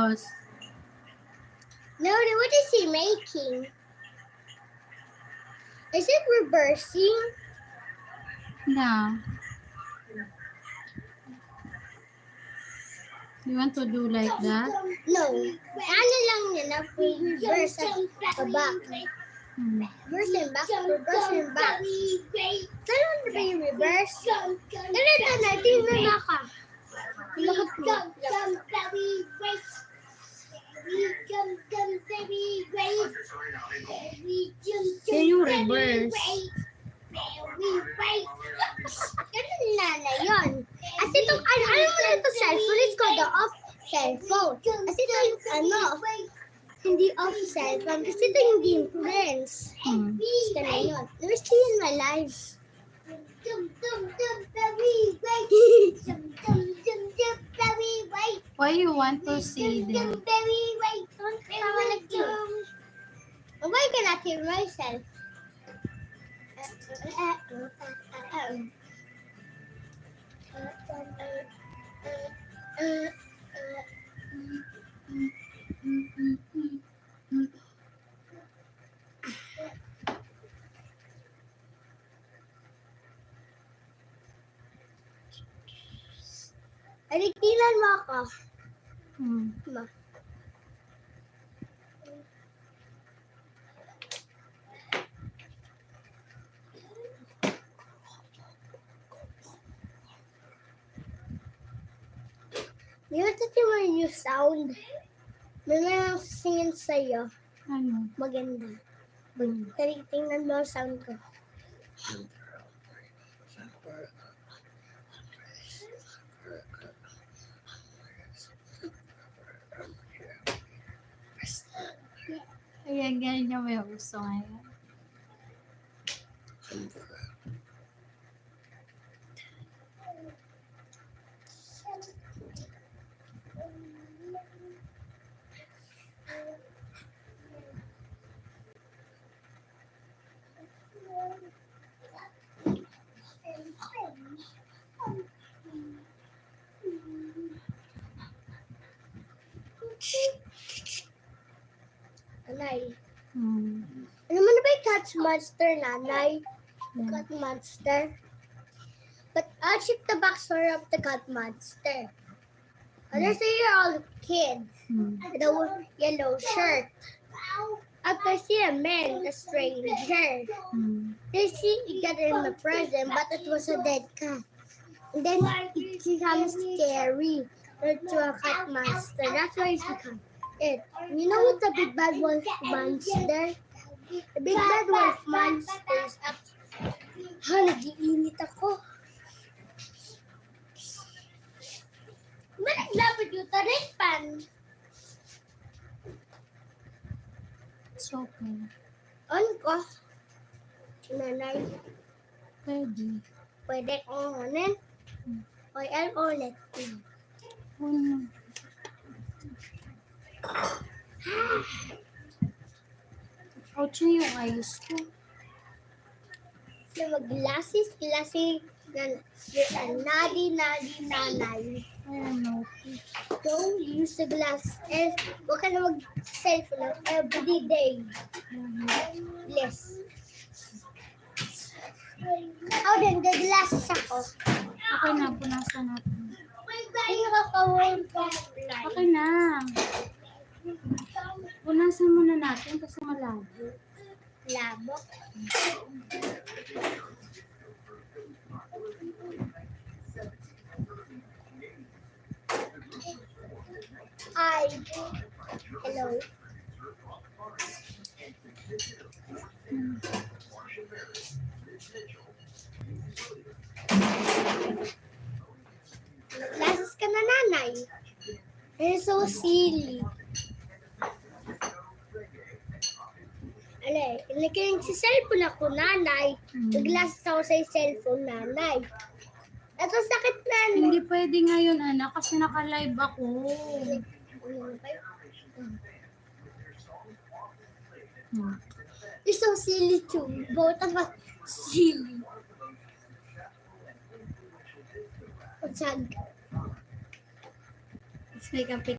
Focus. No, what is he making? Is it reversing? Yeah. You want to do like that? No. Ano lang yun, reverse at back. Reverse and back, reverse and back. Saan mo ba yung reverse? Ganito na, tingnan na ka. Lakot mo. Can you reverse? Ganun na yun. As itong, ano mo na ito cellphone? It's called the off cellphone. As ito yung, hindi off cellphone. Kasi ito yung difference. Gusto na yun. Let me see in my life. Why you want to see them? Why cannot hear myself? Alikilan mo ako. Ma. Di ba ito yung new sound? May mga singin sa'yo. Ano? Maganda. Tingnan mo ang sound ko. Ayan, ganyan niya may gusto ngayon. Nanay. Hmm. Ano mo na ba yung Catch Monster, nanay? Cat Monster? But I'll check the backstory of the Cat Monster. There's a year-old kid with a yellow shirt. After see a man, a stranger. They see he got him a present, but it was a dead cat. And then it becomes scary to a cat monster. That's why it's become it. You know what the big bad wolf monster? The big bad wolf monster is up. Nagiinit ako. Balik lapit yung taripan. It's okay. On ko. Nanay. Pwede. Pwede kong unin. O yan ulit. Ouch na yung ayos ko. So mag-glasses, nanay. Ayan, okay. Don't use the glasses. And huwag ka na mag-cellphone every day. Yes. Ako din, gaglasses ako. Okay na, punasan natin. Ay, nakaka-warm pa. Okay na. Punasan muna natin kasi malabo. Labo. Hi. Hello. Glasses ka na, nanay. You're so silly. Alay, nakikinig sa cellphone ako, nanay. Nag-glasses ako sa cellphone, nanay. Ito sakit, nanay. Hindi pwede ngayon, anak, kasi naka-live ako. You're so silly too. Both of us silly. What's that? Let's make a picture.